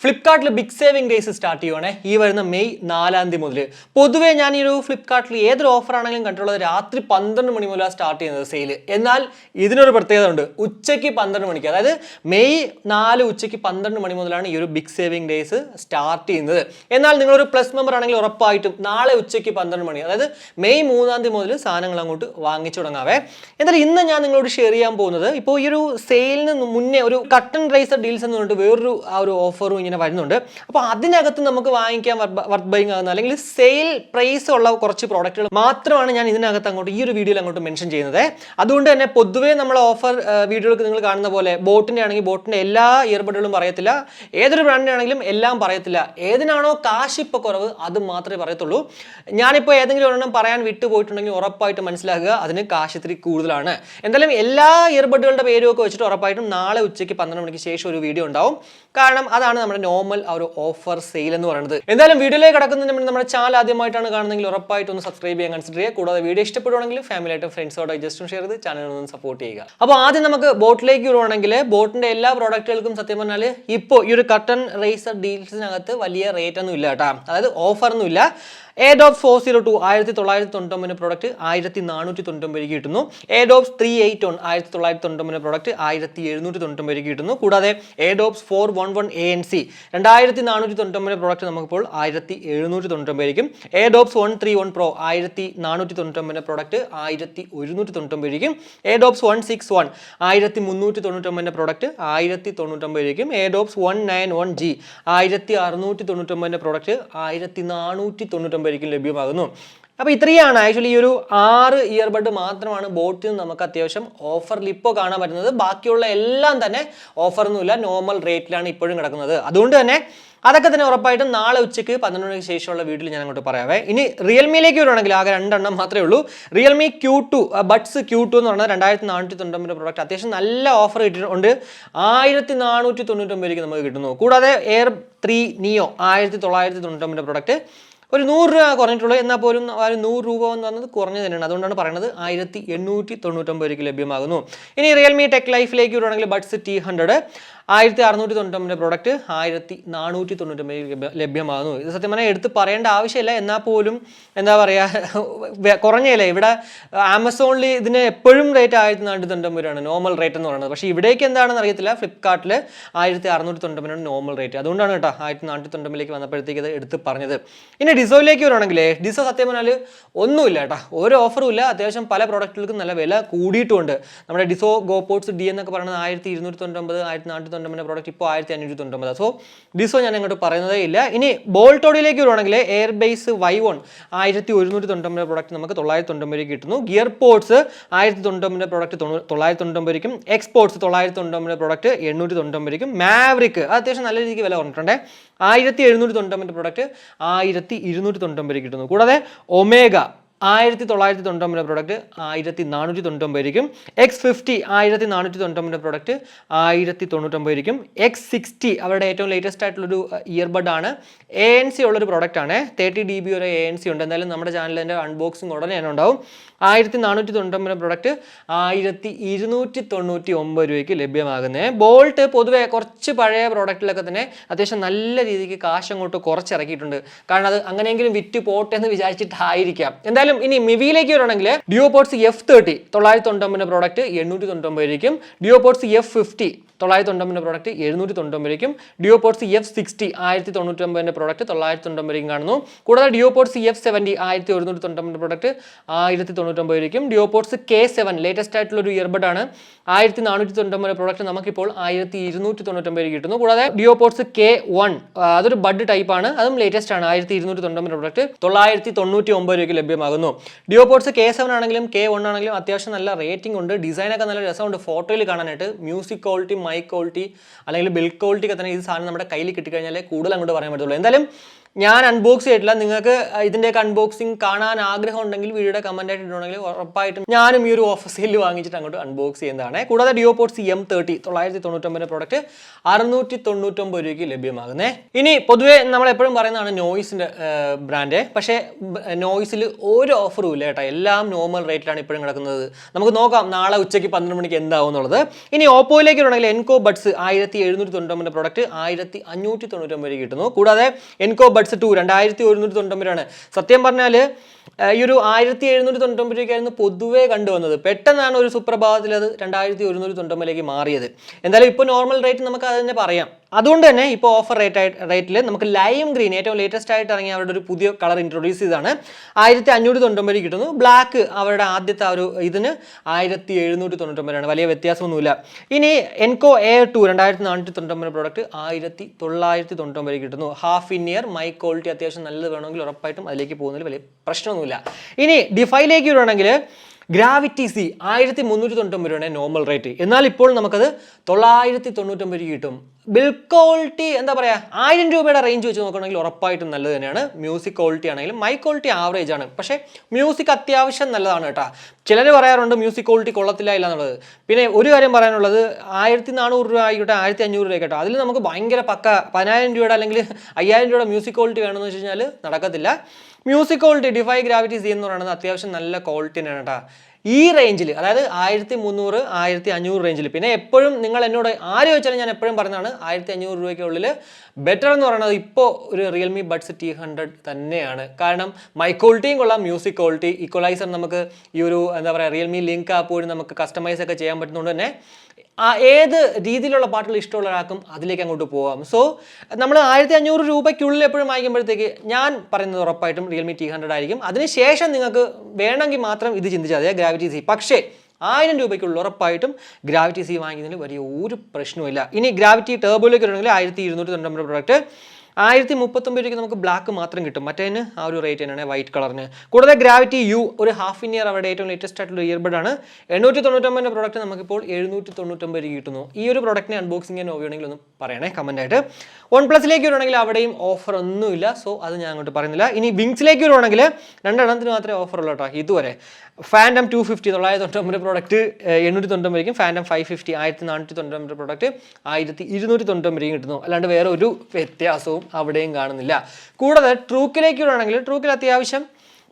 Flipkart big saving days start ചെയ്യുവാണ് ഈ വരുന്ന മെയ് 4 മുതൽ. പൊതുവേ ഞാൻ ഈ ഒരു ഫ്ലിപ്കാർട്ടിൽ ഏതൊരു ഓഫർ ആണെങ്കിലും കണ്ടിട്ടുള്ളത് രാത്രി 12 മണി മുതലാണ് സ്റ്റാർട്ട് ചെയ്യുന്നത് സെയിൽ. എന്നാൽ ഇതിനൊരു പ്രത്യേകത ഉണ്ട്. ഉച്ചയ്ക്ക് 12 മണിക്ക്, അതായത് മെയ് 4 ഉച്ചയ്ക്ക് 12 മണി മുതലാണ് ഈ ഒരു ബിഗ് സേവിംഗ് ഡേയ്സ് സ്റ്റാർട്ട് ചെയ്യുന്നത്. എന്നാൽ നിങ്ങളൊരു പ്ലസ് മെമ്പർ ആണെങ്കിൽ ഉറപ്പായിട്ടും നാളെ ഉച്ചയ്ക്ക് 12 മണി, അതായത് മെയ് 3 മുതൽ സാധനങ്ങൾ അങ്ങോട്ട് വാങ്ങിച്ചു തുടങ്ങാവേ. എന്നാൽ ഇന്ന് ഞാൻ നിങ്ങളോട് ഷെയർ ചെയ്യാൻ പോകുന്നത്, ഇപ്പോൾ ഈ ഒരു സെയിലിന് മുന്നേ ഒരു കട്ടൺ റൈസർ ഡീൽസ് എന്ന് പറഞ്ഞിട്ട് വേറൊരു ആ ഒരു ഓഫറും ഇങ്ങനെ വരുന്നുണ്ട്. അപ്പോൾ അതിനകത്ത് നമുക്ക് വാങ്ങിക്കാൻ വർത്ത് ബൈങ് ആകുന്ന അല്ലെങ്കിൽ സെയിൽ പ്രൈസ് ഉള്ള കുറച്ച് പ്രോഡക്റ്റുകൾ മാത്രമാണ് ഞാൻ ഇതിനകത്ത് അങ്ങോട്ട് ഈ ഒരു വീഡിയോയിൽ അങ്ങോട്ട് മെൻഷൻ ചെയ്യുന്നത്. അതുകൊണ്ട് തന്നെ പൊതുവേ നമ്മൾ ഓഫർ വീഡിയോകൾക്ക് നിങ്ങൾ കാണുന്ന പോലെ ബോട്ടിൻ്റെ ആണെങ്കിൽ ബോട്ടിൻ്റെ എല്ലാ ഇയർബഡുകളും പറയത്തില്ല, ഏതൊരു ബ്രാൻഡിൻ്റെ ആണെങ്കിലും എല്ലാം പറയത്തില്ല. ഏതിനാണോ കാശ് ഇപ്പോൾ കുറവ് അത് മാത്രമേ പറയത്തുള്ളൂ. ഞാനിപ്പോൾ ഏതെങ്കിലും ഒരെണ്ണം പറയാൻ വിട്ടുപോയിട്ടുണ്ടെങ്കിൽ ഉറപ്പായിട്ട് മനസ്സിലാക്കുക അതിന് കാശ് ഇത്തിരി കൂടുതലാണ്. എന്തായാലും എല്ലാ ഇയർബഡുകളുടെ പേരും ഒക്കെ വെച്ചിട്ട് ഉറപ്പായിട്ടും നാളെ ഉച്ചയ്ക്ക് 12 മണിക്ക് ശേഷം ഒരു വീഡിയോ ഉണ്ടാവും. കാരണം അതാണ് നമ്മുടെ നോർമൽ ആ ഒരു ഓഫർ സെയിൽ എന്ന് പറയുന്നത്. എന്തായാലും വീഡിയോയിലേക്ക് കടക്കുന്നതിന് മുന്നേ നമ്മുടെ ചാനൽ ആദ്യമായിട്ടാണ് കാണുന്നതെങ്കിൽ ഉറപ്പായിട്ട് ഒന്ന് സബ്സ്ക്രൈബ് ചെയ്യാൻ കൺസിഡർ ചെയ്യുക. കൂടാതെ വീഡിയോ ഇഷ്ടപ്പെടുവാണെങ്കിൽ ഫാമിലിയായിട്ടും ഫ്രണ്ട്സോടായി ജസ്റ്റ് ഷെയർ ചെയ്ത് ചാനലിനൊന്ന് സപ്പോർട്ട് ചെയ്യുക. അപ്പോൾ ആദ്യം നമുക്ക് ബോട്ടിലേക്ക് വരുവാണെങ്കിൽ ബോട്ടിന്റെ എല്ലാ പ്രോഡക്റ്റുകൾക്കും സത്യം പറഞ്ഞാൽ ഇപ്പോൾ ഈ ഒരു കട്ടൺ റേസർ ഡീൽസിനകത്ത് വലിയ റേറ്റ് ഒന്നും ഇല്ല കേട്ടോ, അതായത് ഓഫർ ഒന്നും ഇല്ല. Adops 402 1999 പ്രോഡക്റ്റ് 1499 കിട്ടുന്നു. Adops 381 1999 പ്രോഡക്റ്റ് 1799 കിട്ടുന്നു. കൂടാതെ Adops 411 ANC 2499 പ്രോഡക്റ്റ് നമുക്കിപ്പോൾ 1799. Adops 131 Pro 1499 product 1199. Adops 161 1399 product 1099. Adops 191G 1699 product 1499 ലഭ്യമാകുന്നു. അപ്പോൾ ഇത്രയാണ് ആക്ച്വലി ഈ ഒരു 6 ഇയർബഡ് മാത്രമാണ് ബോട്ടിൽ നമുക്ക് അത്യാവശ്യം ഓഫറിൽ ഇപ്പോൾ കാണാൻ പറ്റുന്നത്. ബാക്കിയുള്ള എല്ലാം തന്നെ ഓഫറൊന്നുമില്ല, നോർമൽ റേറ്റിലാണ് ഇപ്പോഴും കിടക്കുന്നത്. അതുകൊണ്ട് തന്നെ അതൊക്കെ തന്നെ ഉറപ്പായിട്ടും നാളെ ഉച്ചയ്ക്ക് 12 മണിക്ക് ശേഷമുള്ള വീഡിയോയിൽ ഞാൻ അങ്ങോട്ട് പറയാവേ. ഇനി റിയൽമിയിലേക്ക് വരുവാണെങ്കിൽ ആകെ 2 എണ്ണം മാത്രമേ ഉള്ളൂ. റിയൽമി Q2 ബഡ്സ് Q2 എന്ന് പറഞ്ഞാൽ 2499 പ്രോഡക്റ്റ് അത്യാവശ്യം നല്ല ഓഫർ കിട്ടിയിട്ടുണ്ട്. 1499 നമുക്ക് കിട്ടുന്നു. കൂടാതെ എയർ 3 നിയോ 1999 പ്രോഡക്റ്റ് ഒരു 100 രൂപ കുറഞ്ഞിട്ടുള്ളൂ. എന്നാൽ പോലും ഒരു 100 രൂപ എന്ന് പറഞ്ഞത് കുറഞ്ഞു തന്നെയാണ്. അതുകൊണ്ടാണ് പറയുന്നത് 1899 ലഭ്യമാകുന്നു. ഇനി റിയൽമി ടെക് ലൈഫിലേക്ക് വരുവാണെങ്കിൽ ബഡ്സ് T100 1699 പ്രോഡക്റ്റ് 1499 ലഭ്യമാകുന്നു. ഇത് സത്യം പറഞ്ഞാൽ എടുത്ത് പറയേണ്ട ആവശ്യമില്ല. എന്നാൽ പോലും എന്താ പറയുക, കുറഞ്ഞല്ലേ. ഇവിടെ ആമസോണിൽ ഇതിന് എപ്പോഴും റേറ്റ് 1499 നോർമൽ റേറ്റ് എന്ന് പറയുന്നത്. പക്ഷേ ഇവിടേക്ക് എന്താണെന്ന് അറിയത്തില്ല. ഫ്ലിപ്കാർട്ടിൽ 1699 നോർമൽ റേറ്റ്. അതുകൊണ്ടാണ് കേട്ടോ 1499 വന്നപ്പോഴത്തേക്ക് ഇത് എടുത്ത് പറഞ്ഞത്. ഇനി ഡിസോയിലേക്ക് വരുവാണെങ്കിൽ ഡിസോ സത്യം പറഞ്ഞാൽ ഒന്നുമില്ല കേട്ടോ, ഒരു ഓഫറും ഇല്ല. അത്യാവശ്യം പല പ്രോഡക്റ്റുകൾക്കും നല്ല വില കൂടിയിട്ടുമുണ്ട്. നമ്മുടെ ഡിസോ ഗോപോർട്സ് ഡി എന്നൊക്കെ പറയുന്നത് 1299 1499 പ്രോഡക്റ്റ് ഇപ്പോൾ 1599. സോ ഡിസോ ഞാൻ അങ്ങോട്ട് പറയുന്നതേ ഇല്ല. ഇനി ബോൾട്ടോഡിയിലേക്ക് വരുവാണെങ്കിൽ എയർ ബേസ് Y1 1199 പ്രോഡക്റ്റ് നമുക്ക് 999 കിട്ടുന്നു. Gear ports 1099 product 999, exports 999 product 899, maverick അത്യാവശ്യം നല്ല രീതിക്ക് വില കുറഞ്ഞിട്ടുണ്ട്. 1799 പ്രോഡക്റ്റ് 1299 കിട്ടുന്നു. കൂടാതെ omega 1999 product 1499, X50 1499 product 1099, X60 അവരുടെ ഏറ്റവും ലേറ്റസ്റ്റ് ആയിട്ടുള്ളൊരു ഇയർബഡ് ആണ്. ANC ഉള്ളൊരു പ്രോഡക്റ്റ് ആണ്. 30 dB വരെ ANC ഉണ്ട്. എന്തായാലും നമ്മുടെ ചാനലിൻ്റെ അൺബോക്സിംഗ് ഉടനെ തന്നെ ഉണ്ടാവും. 1499 പ്രോഡക്റ്റ് 1299 രൂപയ്ക്ക് ലഭ്യമാകുന്നത്. ബോൾട്ട് പൊതുവെ കുറച്ച് പഴയ പ്രോഡക്റ്റിലൊക്കെ തന്നെ അത്യാവശ്യം നല്ല രീതിക്ക് കാശ് അങ്ങോട്ട് കുറച്ചിറക്കിയിട്ടുണ്ട്. കാരണം അത് അങ്ങനെയെങ്കിലും വിറ്റ് പോട്ടെ എന്ന് വിചാരിച്ചിട്ടായിരിക്കാം. എന്തായാലും ഇനി മിവിയിലേക്ക് വരുവാണെങ്കിൽ ഡിയോപോർട്സ് F30 999 product 899, ഡിയോപോർട്സ് F50 999 product 799, ഡിയോപോർട്സ് F60 1099 product 999 കാണുന്നു. കൂടാതെ ഡിയോപോർട്സ് F70 1199 പ്രോഡക്റ്റ് 1099, ഡിയോപോർട്സ് K7 ലേറ്റസ്റ്റ് ആയിട്ടുള്ള ഒരു ഇയർബഡ് ആണ് 1499 പ്രോഡക്റ്റ് നമുക്കിപ്പോൾ 1299 കിട്ടുന്നു. കൂടാതെ ഡിയോപോർട്സ് K1 അതൊരു ബഡ് ടൈപ്പ് ആണ്, അതും ലേറ്റസ്റ്റ് ആണ് 1299 പ്രോഡക്റ്റ് 999 രൂപയ്ക്ക് ലഭ്യമാകുന്നു. ഡിയോപോർട്സ് K7 ആണെങ്കിലും K1 ആണെങ്കിലും അത്യാവശ്യം നല്ല റേറ്റിംഗ് ഉണ്ട്. ഡിസൈനൊക്കെ നല്ല രസമുണ്ട് ഫോട്ടോയിൽ കാണാനായിട്ട്. മ്യൂസിക് ക്വാളിറ്റി, മൈക്ക് ക്വാളിറ്റി അല്ലെങ്കിൽ ബിൽഡ് ക്വാളിറ്റി ഒക്കെ തന്നെ ഈ സാധനം നമ്മുടെ കയ്യിൽ കിട്ടിക്കഴിഞ്ഞാൽ കൂടുതൽ അങ്ങോട്ട് പറയാൻ പറ്റുള്ളൂ. എന്തായാലും ഞാൻ അൺബോക്സ് ചെയ്തിട്ടില്ല. നിങ്ങൾക്ക് ഇതിൻ്റെയൊക്കെ അൺബോക്സിങ് കാണാൻ ആഗ്രഹം ഉണ്ടെങ്കിൽ വീഡിയോയുടെ കമന്റ് ആയിട്ട് ഇട്ടുണ്ടെങ്കിൽ ഉറപ്പായിട്ടും ഞാനും ഈ ഒരു ഓഫർ സെയിൽ വാങ്ങിച്ചിട്ട് അങ്ങോട്ട് അൺബോക്സ് ചെയ്യുന്നതാണ്. കൂടാതെ ഡിയോപോർട്സ് M30 999 പ്രോഡക്റ്റ് 699 രൂപയ്ക്ക് ലഭ്യമാകുന്നത്. ഇനി പൊതുവേ നമ്മൾ എപ്പോഴും പറയുന്നതാണ് നോയ്സിന്റെ ബ്രാൻഡ്, പക്ഷേ നോയ്സിൽ ഒരു ഓഫറും ഇല്ല കേട്ടോ. എല്ലാം നോർമൽ റേറ്റിലാണ് ഇപ്പോഴും കിടക്കുന്നത്. നമുക്ക് നോക്കാം നാളെ ഉച്ചയ്ക്ക് 12 മണിക്ക് എന്താവും എന്നുള്ളത്. ഇനി ഓപ്പോയിലേക്ക് ഉണ്ടെങ്കിൽ എൻകോ ബഡ്സ് 1799 പ്രോഡക്റ്റ് 1599 കിട്ടുന്നു. കൂടാതെ എൻകോ ബഡ്സ് 2 2199 സത്യം പറഞ്ഞാൽ ഈ ഒരു 1799 രൂപയ്ക്കായിരുന്നു പൊതുവേ കണ്ടുവന്നത്. പെട്ടെന്നാണ് ഒരു സുപ്രഭാതത്തിൽ അത് 2199 മാറിയത്. എന്തായാലും ഇപ്പോൾ നോർമൽ റേറ്റ് നമുക്ക് അത് തന്നെ പറയാം. അതുകൊണ്ട് തന്നെ ഇപ്പോൾ ഓഫർ റേറ്റിൽ നമുക്ക് ലൈം ഗ്രീൻ ഏറ്റവും ലേറ്റസ്റ്റ് ആയിട്ട് ഇറങ്ങിയ അവരുടെ ഒരു പുതിയ കളർ ഇൻട്രൊഡ്യൂസ് ചെയ്താണ് 1599 കിട്ടുന്നു. ബ്ലാക്ക് അവരുടെ ആദ്യത്തെ ഒരു ഇതിന് 1799 വലിയ വ്യത്യാസമൊന്നുമില്ല. ഇനി എൻകോ A2 2499 പ്രോഡക്റ്റ് 1999 കിട്ടുന്നു. Half in year my quality അത്യാവശ്യം നല്ലത് വേണമെങ്കിൽ ഉറപ്പായിട്ടും അതിലേക്ക് പോകുന്നതിൽ വലിയ പ്രശ്നമൊന്നുമില്ല. ഇനി ഡിഫൈലേക്ക് വരുവാണെങ്കിൽ ഗ്രാവിറ്റി സി 1399 രൂപയാണ് നോർമൽ റേറ്റ്. എന്നാൽ ഇപ്പോൾ നമുക്കത് 999 കിട്ടും. ബിൽഡ് ക്വാളിറ്റി എന്താ പറയുക 1000 രൂപയുടെ റേഞ്ച് വെച്ച് നോക്കുകയാണെങ്കിൽ ഉറപ്പായിട്ടും നല്ലത് തന്നെയാണ്. മ്യൂസിക് ക്വാളിറ്റി ആണെങ്കിലും മൈ ക്വാളിറ്റി ആവറേജ് ആണ്, പക്ഷേ മ്യൂസിക് അത്യാവശ്യം നല്ലതാണ് കേട്ടോ. ചിലർ പറയാറുണ്ട് മ്യൂസിക് ക്വാളിറ്റി കൊള്ളത്തില്ല ഇല്ല എന്നുള്ളത്. പിന്നെ ഒരു കാര്യം പറയാനുള്ളത് 1400 രൂപ ആയിക്കോട്ടെ 1500 രൂപ ആയിക്കോട്ടെ, അതിൽ നമുക്ക് ഭയങ്കര പക്ക 10000 രൂപയുടെ അല്ലെങ്കിൽ 5000 രൂപയുടെ മ്യൂസിക് ക്വാളിറ്റി വേണമെന്ന് വെച്ച് കഴിഞ്ഞാൽ നടക്കത്തില്ല. Music quality defy gravity C എന്ന് പറയുന്നത് അത്യാവശ്യം നല്ല ക്വാളിറ്റി തന്നെയാണ് കേട്ടോ. ഈ റേഞ്ചിൽ അതായത് 1300 1500 റേഞ്ചിൽ. പിന്നെ എപ്പോഴും നിങ്ങൾ എന്നോട് ആര് ചോദിച്ചാലും ഞാൻ എപ്പോഴും പറഞ്ഞതാണ് 1500 രൂപയ്ക്കുള്ളിൽ ബെറ്റർ എന്ന് പറയുന്നത് ഇപ്പോൾ ഒരു റിയൽമി ബഡ്സ് T100 തന്നെയാണ്. കാരണം മൈ ക്വാളിറ്റിയും കൊള്ളാം, മ്യൂസിക് ക്വാളിറ്റി, ഇക്വലൈസർ നമുക്ക് ഈ ഒരു എന്താ പറയുക റിയൽമി ലിങ്ക് ആപ്പ് വഴി നമുക്ക് കസ്റ്റമൈസ് ഒക്കെ ചെയ്യാൻ പറ്റുന്നതുകൊണ്ട് തന്നെ ഏത് രീതിയിലുള്ള പാട്ടുകൾ ഇഷ്ടമുള്ള ഒരാൾക്കും അതിലേക്ക് അങ്ങോട്ട് പോകാം. സോ നമ്മൾ 1500 രൂപയ്ക്കുള്ളിൽ എപ്പോഴും വാങ്ങിക്കുമ്പോഴത്തേക്ക് ഞാൻ പറയുന്നത് ഉറപ്പായിട്ടും റിയൽമി T100 ആയിരിക്കും. അതിനുശേഷം നിങ്ങൾക്ക് വേണമെങ്കിൽ മാത്രം ഇത് ചിന്തിച്ചാൽ മതി ഗ്രാവിറ്റി സി. പക്ഷേ 1000 രൂപയ്ക്കുള്ള ഉറപ്പായിട്ടും ഗ്രാവിറ്റി സി വാങ്ങിക്കുന്നതിന് വലിയ ഒരു പ്രശ്നവുമില്ല. ഇനി ഗ്രാവിറ്റി ടർബോയിലേക്ക് വരുവാണെങ്കിൽ 1299 പ്രോഡക്റ്റ് 1039 രൂപയ്ക്ക് നമുക്ക് ബ്ലാക്ക് മാത്രം കിട്ടും. മറ്റേതിന് ആ ഒരു റേറ്റ് തന്നെയാണ് വൈറ്റ് കളറിന്. കൂടാതെ ഗ്രാവിറ്റി യു ഒരു ഹാഫ് ഇൻ ഇയർ അവരുടെ ഏറ്റവും ലേറ്റസ്റ്റ് ആയിട്ടുള്ള ഇയർബഡ് ആണ്. 899 പ്രോഡക്റ്റ് നമുക്കിപ്പോൾ 799 രൂപ കിട്ടുന്നു. ഈ ഒരു പ്രോഡക്റ്റിനെ അൺബോക്സിംഗ് ചെയ്യാൻ നോക്കുകയാണെങ്കിൽ ഒന്ന് പറയണേ കമന്റ് ആയിട്ട്. OnePlusലേക്ക് വരുവാണെങ്കിൽ അവിടെയും ഓഫർ ഒന്നുമില്ല, സോ അത് ഞാൻ അങ്ങോട്ട് പറയുന്നില്ല. ഇനി വിങ്സിലേക്ക് വരുവാണെങ്കിൽ 2 എണ്ണത്തിന് മാത്രമേ ഓഫർ ഉള്ളൂ കേട്ടോ ഇതുവരെ. ഫാൻഡം 250 999 പ്രോഡക്റ്റ് 899 ഫാൻഡം 550 1499 പ്രോഡക്റ്റ് 1299 കിട്ടുന്നു. അല്ലാണ്ട് വേറെ ഒരു വ്യത്യാസവും അവിടെയും കാണുന്നില്ല. കൂടാതെ ട്രൂക്കിലേക്ക് വരുവാണെങ്കിൽ ട്രൂക്കിൽ അത്യാവശ്യം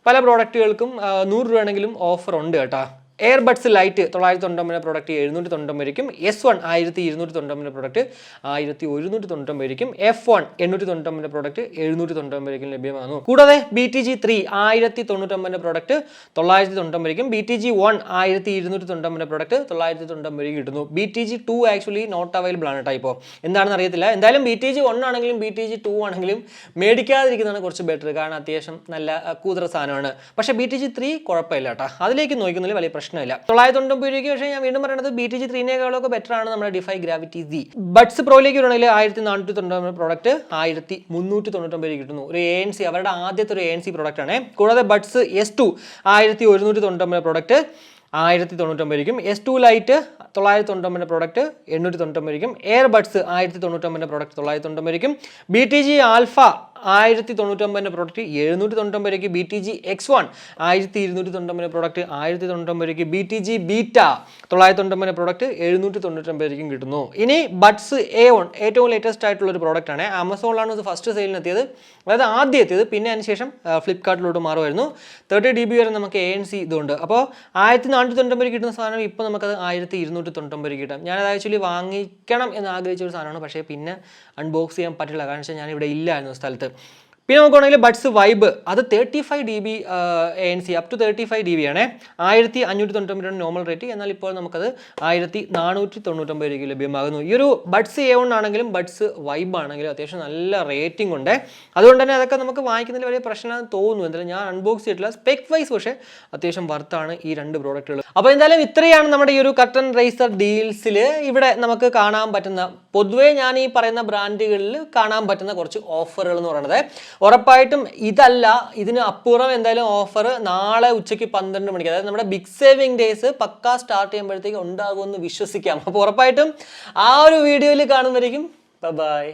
പല പ്രോഡക്റ്റുകൾക്കും 100 രൂപയാണെങ്കിലും ഓഫർ ഉണ്ട് കേട്ടോ. Airbuds light 999 product 799 S1 1299 product 1199 F1 899 product 799 ലഭ്യമാകുന്നു. കൂടാതെ BTG 3 1099 പ്രോഡക്റ്റ് 999 BTG 1 1299 പ്രോഡക്റ്റ് 999 കിട്ടുന്നു. BTG 2 ആക്ച്വലി നോട്ട് അവൈലബിൾ ആണ് ടൈപ്പോ എന്താണെന്ന് അറിയത്തില്ല. എന്തായാലും BTG 1 ആണെങ്കിലും BTG 2 ആണെങ്കിലും മേടിക്കാതിരിക്കുന്നതാണ് കുറച്ച് ബെറ്റർ. കാരണം അത്യാവശ്യം നല്ല കൂതറ സാധനമാണ്. പക്ഷേ BTG 3 കുഴപ്പമില്ല കേട്ടോ, അതിലേക്ക് നോക്കുന്നതിൽ വലിയ പ്രശ്നമില്ല. 999 രൂപയ്ക്ക്. പക്ഷേ ഞാൻ വീണ്ടും പറയുന്നത് BTG 3നേക്കാളൊക്കെ ബെറ്റർ ആണ് നമ്മുടെ ഡിഫൈ ഗ്രാവിറ്റി സി. ബഡ്സ് പ്രോയിലേക്ക് വരുവാണെങ്കിൽ 1499 പ്രോഡക്റ്റ് 1399 കിട്ടുന്നു. ഒരു ANC അവരുടെ ആദ്യത്തെ ഒരു ANC പ്രോഡക്റ്റ് ആണ്. കൂടാതെ buds S2 1199 product 1099 S2 light 999 product 899 airbuds 1099 product 999 BTG alpha 1099 product 799 BTG X1 1299 product 1099 BTG beta 999 product 799 കിട്ടുന്നു. ഇനി ബഡ്സ് A1 ഏറ്റവും ലേറ്റസ്റ്റ് ആയിട്ടുള്ള ഒരു പ്രോഡക്റ്റ് ആണ്. ആമസോണിലാണ് ഇത് ഫസ്റ്റ് സെയിലിന് എത്തിയത്, അതായത് ആദ്യം എത്തിയത്. പിന്നെ അതിനുശേഷം ഫ്ലിപ്കാർട്ടിലോട്ട് മാറുമായിരുന്നു. 30 dB വരെ നമുക്ക് ANC ഇതുണ്ട്. അപ്പോൾ 1499 കിട്ടുന്ന സാധനം ഇപ്പോൾ നമുക്കത് 1299 കിട്ടാം. ഞാനത് ആക്ച്വലി വാങ്ങിക്കണം എന്ന് ആഗ്രഹിച്ച ഒരു സാധനമാണ്, പക്ഷേ പിന്നെ അൺബോക്സ് ചെയ്യാൻ പറ്റില്ല. കാരണം വെച്ചാൽ ഞാൻ ഇവിടെ ഇല്ലായിരുന്നു സ്ഥലത്ത്. പിന്നെ നോക്കുകയാണെങ്കിൽ ബഡ്സ് വൈബ് അത് 35 dB ANC up to 35 dB ആണ്. 1599 നോർമൽ റേറ്റ്. എന്നാൽ ഇപ്പോൾ നമുക്കത് 1499 രൂപയ്ക്ക് ലഭ്യമാകുന്നു. ഈ ഒരു ബഡ്സ് A1 ആണെങ്കിലും ബഡ്സ് വൈബ് ആണെങ്കിലും അത്യാവശ്യം നല്ല റേറ്റിംഗ് ഉണ്ട്. അതുകൊണ്ട് തന്നെ അതൊക്കെ നമുക്ക് വാങ്ങിക്കുന്നതിൽ വലിയ പ്രശ്നമാണെന്ന് തോന്നുന്നു. എന്തായാലും ഞാൻ അൺബോക്സ് ചെയ്തിട്ടില്ല. സ്പെക് വൈസ് പക്ഷേ അത്യാവശ്യം വർത്താണ് ഈ 2 പ്രോഡക്റ്റുകൾ. അപ്പോൾ എന്തായാലും ഇത്രയാണ് നമ്മുടെ ഈ ഒരു കർട്ടൻ റൈസർ ഡീൽസിൽ ഇവിടെ നമുക്ക് കാണാൻ പറ്റുന്ന, പൊതുവേ ഞാൻ ഈ പറയുന്ന ബ്രാൻഡുകളിൽ കാണാൻ പറ്റുന്ന കുറച്ച് ഓഫറുകൾ എന്ന് പറയുന്നത്. ഉറപ്പായിട്ടും ഇതല്ല, ഇതിന് അപ്പുറം എന്തായാലും ഓഫർ നാളെ ഉച്ചയ്ക്ക് 12 മണിക്ക്, അതായത് നമ്മുടെ ബിഗ് സേവിങ് ഡേയ്സ് പക്കാ സ്റ്റാർട്ട് ചെയ്യുമ്പോഴത്തേക്ക് ഉണ്ടാകുമെന്ന് വിശ്വസിക്കാം. അപ്പോൾ ഉറപ്പായിട്ടും ആ ഒരു വീഡിയോയിൽ കാണുമ്പോഴേക്കും ബൈ.